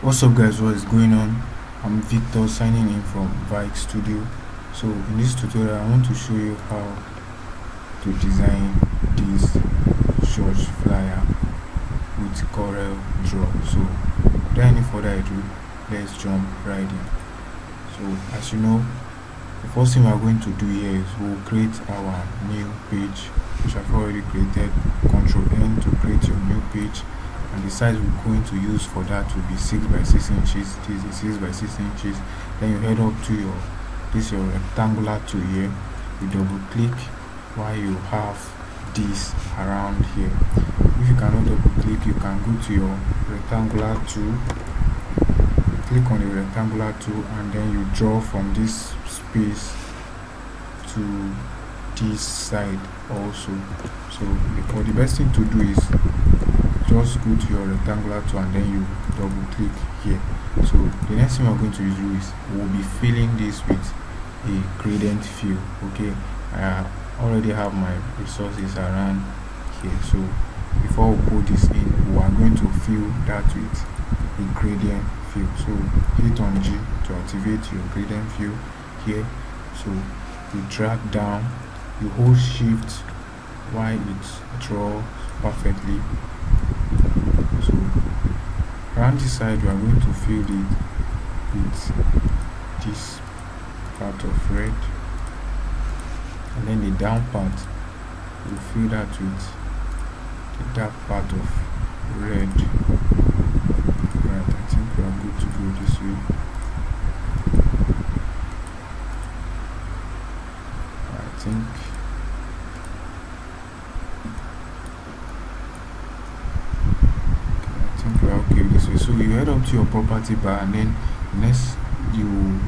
What's up guys, what is going on? I'm Victor signing in from Vike Studio. So in this tutorial I want to show you how to design this church flyer with Corel Draw. So without any further ado, let's jump right in. So as you know, the first thing we are going to do here is we'll create our new page, which I've already created. Ctrl N to create your new page, and the size we're going to use for that will be 6 by 6 inches. This is 6 by 6 inches. Then you head up to your rectangular tool here. You double click while you have this around here. If you cannot double click, you can go to your rectangular tool, click on the rectangular tool, and then you draw from this space to this side also. So the best thing to do is just go to your rectangular tool and then you double click here. So the next thing we're going to do is we'll be filling this with a gradient fill. Okay, I already have my resources around here, so before we put this in, we are going to fill that with a gradient fill. So hit on G to activate your gradient fill here. So you drag down, you hold shift while it draws perfectly. So around this side we are going to fill it with this part of red, and then the down part we'll fill that with the dark part of red. Right, I think we are good to go this way. I think we are okay this way. So you head up to your property bar, and then next you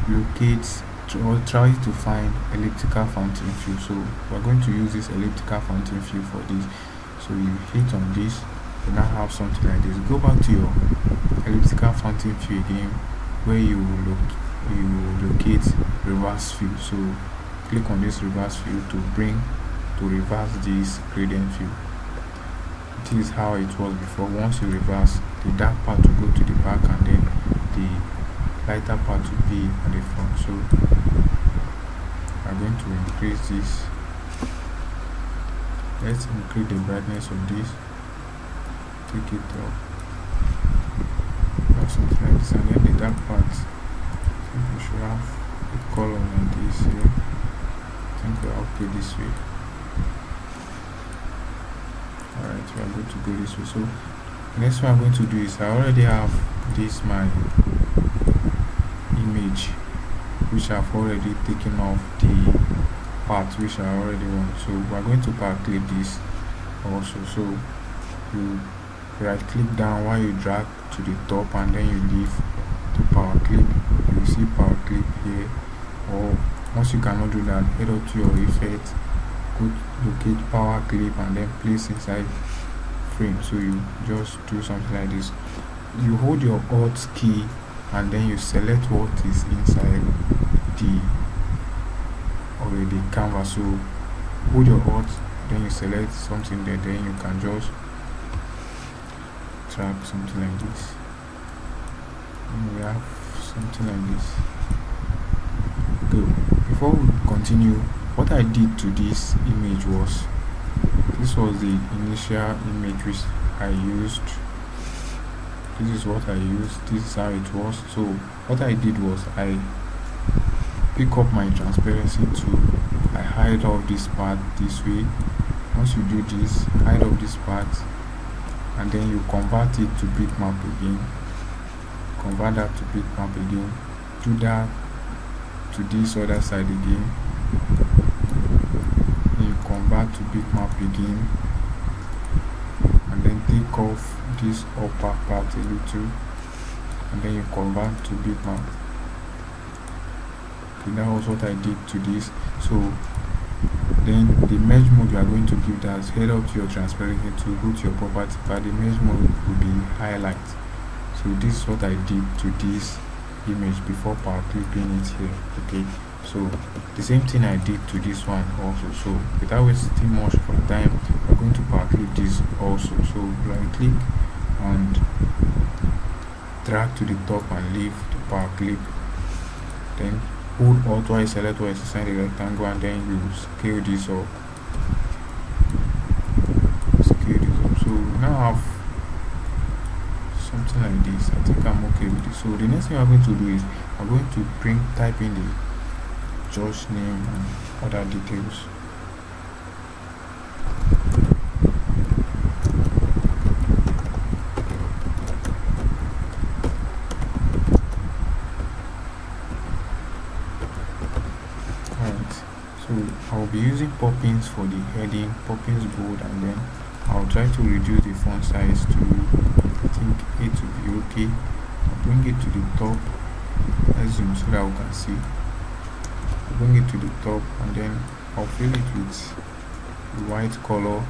locate or try to find elliptical fountain fill. So we're going to use this elliptical fountain fill for this. So you hit on this, you now have something like this. Go back to your elliptical fountain fill again, where you locate reverse fill. So click on this reverse fill to reverse this gradient fill. This is how it was before. Once you reverse, the dark part will go to the back and then the lighter part will be at the front. So I'm going to increase this. Let's increase the brightness of this, take it up, something like this, and then the dark part, I think we should have a color like this here. I think we're okay this way. Alright, we are going to go this way. So next one I'm going to do is, I already have this my image which I've already taken off the part which I already want. So we're going to power clip this also. So you right click down while you drag to the top, and then you leave to power clip. You see power clip here, or once you cannot do that, head up to your effect, go locate power clip, and then place inside frame. So you just do something like this. You hold your Alt key and then you select what is inside the canvas. So hold your Alt, then you select something there, then you can just track something like this, and we have something like this. Good. Before we continue, what I did to this image was, this was the initial image which I used. This is what I used, this is how it was. So what I did was, I pick up my transparency tool, I hide off this part this way. Once you do this, hide off this part, and then you convert it to bitmap again, convert that to bitmap again, do that to this other side again, then you convert to bitmap again, and then take off this upper part a little, and then you convert to bitmap. Okay, that was what I did to this. So then the merge mode you are going to give that, head up to your transparency to go to your property, but the merge mode will be highlight. So this is what I did to this image before power clipping it here. Okay, so the same thing I did to this one also. So without wasting much of time, we're going to power clip this also. So right click and drag to the top and leave the power clip. Then hold Alt while select what is inside the rectangle, and then you scale this up. So now I have something like this. I think I'm okay with this. So the next thing I'm going to do is I'm going to type in the judge name and other details. So I'll be using Poppins for the heading, Poppins bold, and then I'll try to reduce the font size to, I think, 8 to be okay. I'll bring it to the top. Let's zoom so that we can see. I'll bring it to the top, and then I'll fill it with the white color.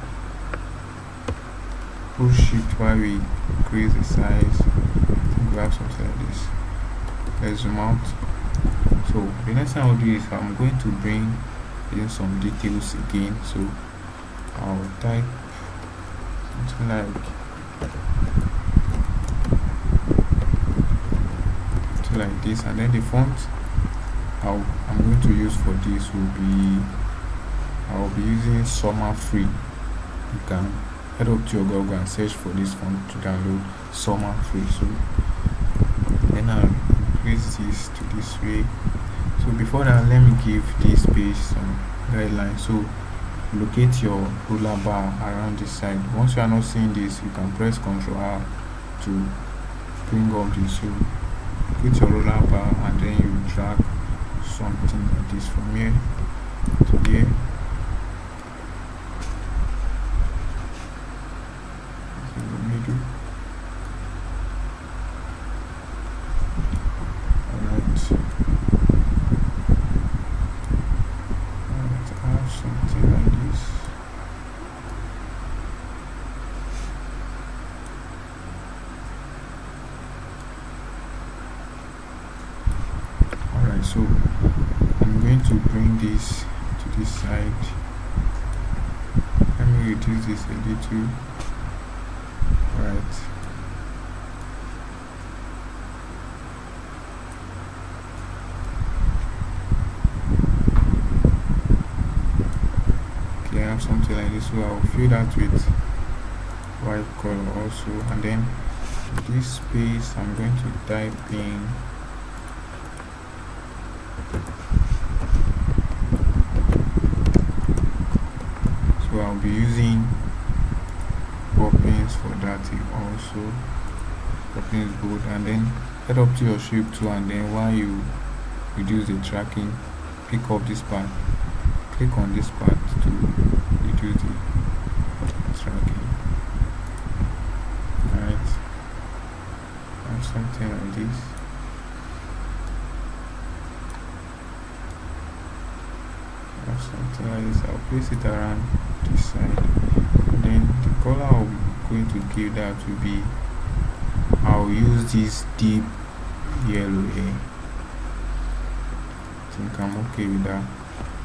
Push shift while we increase the size. I think we have something like this. Let's zoom out. So the next thing I'll do is I'm going to bring in some details again. So I'll type something like this, and then the font I'm going to use for this will be, I'll be using Summer Free. You can head up to your Google and search for this font to download, Summer Free. So then I'll increase this to this way. So before that, let me give this page some guidelines. So locate your ruler bar around this side. Once you are not seeing this, you can press Ctrl R to bring up this. So put your ruler bar and then you drag something like this from here to here. In the middle. Something like this. Alright, so I'm going to bring this to this side. Let me reduce this a little. Alright. Something like this, so I'll fill that with white color also, and then this space I'm going to type in so I'll be using Poppins for that also, Poppins bold, and then head up to your shape tool, and then while you reduce the tracking, pick up this part, click on this part to reduce the tracking. Alright, and something like this. Or something like this. I'll place it around this side. And then the color I'm going to give that will be, I'll use this deep yellow here. I think I'm okay with that.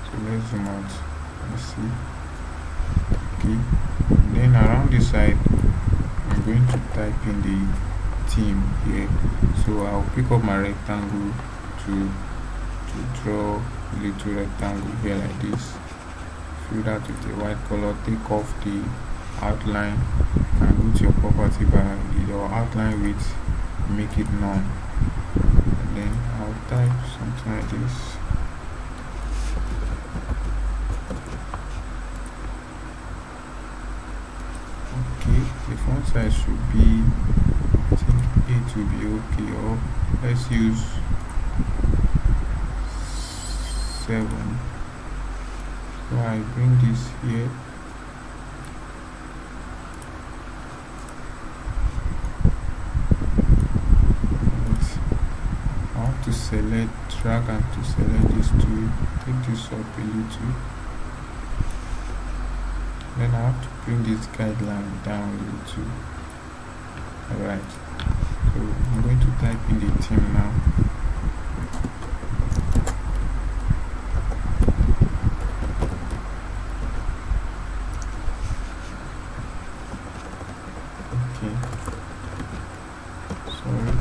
So let's zoom out. Let's see. Okay, and then around this side I'm going to type in the theme here. So I'll pick up my rectangle to draw a little rectangle here like this. Fill that with the white color. Take off the outline and go to your property bar, your outline width, make it none, and then I'll type something like this. The font size should be, I think 8 will be okay, or let's use 7. So I bring this here. I want to select, drag and to select this tool, take this up a little. Then I have to bring this guideline down a little. Alright, so I'm going to type in the theme now. Okay, sorry.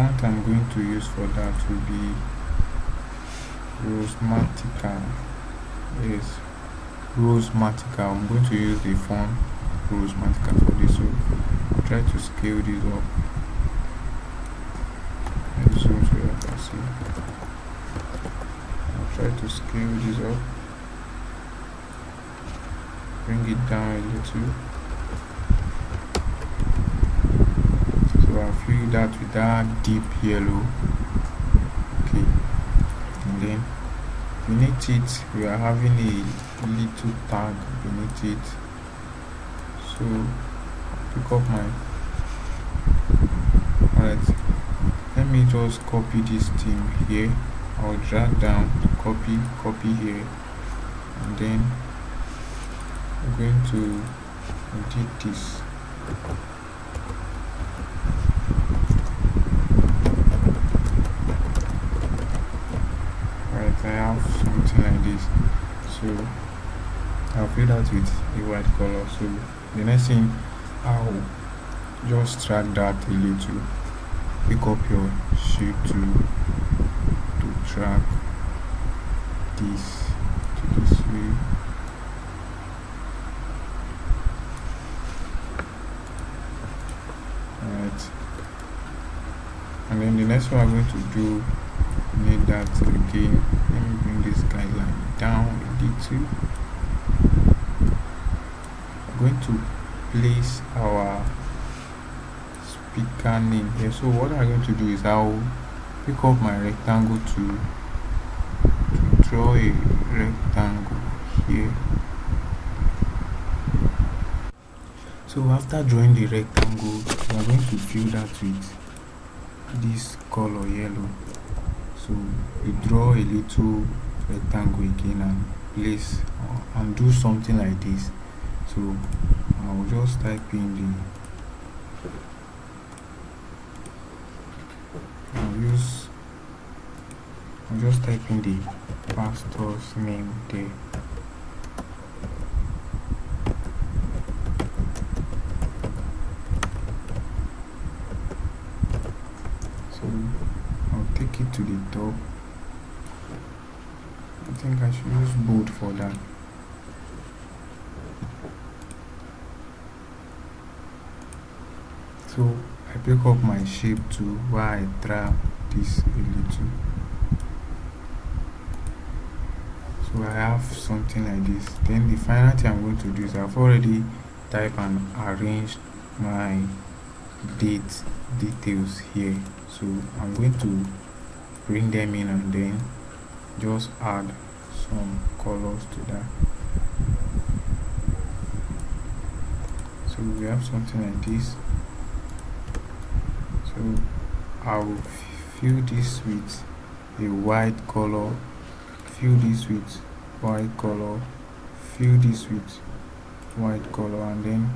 font I'm going to use for that will be Rosematica. Yes, Rosematica. I'm going to use the font Rosematica for this, so I'll try to scale this up. Let's zoom so you can see. I'll try to scale this up, bring it down a little. So I'll fill that with that deep yellow. Okay, and then beneath it we are having a little tag beneath it. So pick up my, alright, let me just copy this theme here. I'll drag down, copy here, and then I'm going to edit this. Right, I have something like this, so I'll fill that with a white color. So the next thing, I'll just drag that a little. Pick up your shape to drag this to this way. Alright, and then the next one I'm going to do, need that again. Let me bring this guideline down a little. I'm going to place our speaker name here. So what I'm going to do is I'll pick up my rectangle to draw a rectangle here. So after drawing the rectangle, we are going to fill that with this color yellow. So we draw a little rectangle again and place and do something like this. So I'll just type in the, I'll just type in the pastor's name there. So I'll take it to the top. I think I should use bold for that. So I pick up my shape tool while I drag this a little. So I have something like this. Then the final thing I'm going to do is I've already typed and arranged my date details here. So I'm going to bring them in and then just add some colors to that. So we have something like this. So I will fill this with a white color, fill this with white color, fill this with white color, and then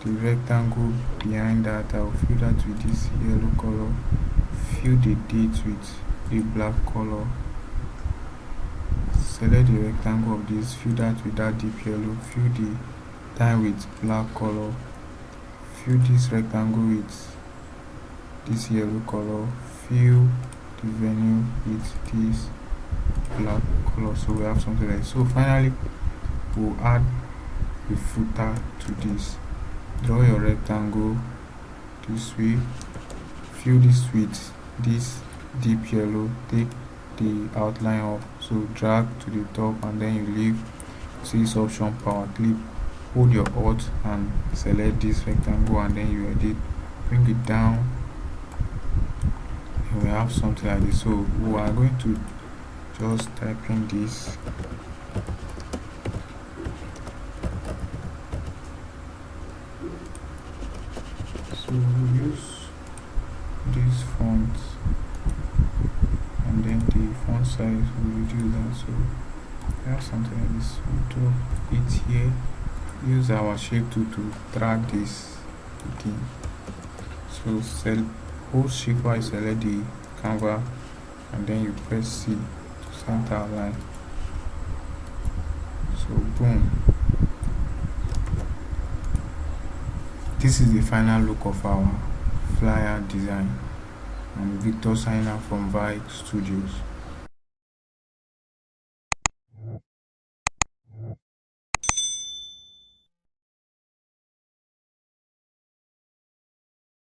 the rectangle behind that I'll fill that with this yellow color, fill the date with a black color, select the rectangle of this, fill that with that deep yellow, fill the time with black color, fill this rectangle with this yellow color, fill the venue with this black color. So we have something like this. So finally we'll add the footer to this. Draw your rectangle this way, fill this with this deep yellow, take the outline off, so drag to the top and then you leave this option power clip, hold your alt and select this rectangle and then you edit, bring it down, and we have something like this. So we are going to just type in this. So we'll use this font and then the font size will reduce that. So we have something like this. We'll drop it here, use our shape tool to drag this again. So hold shift while you select the canvas and then you press C to center our line. So boom, this is the final look of our flyer design. I'm Victor signing out from Vike Studios.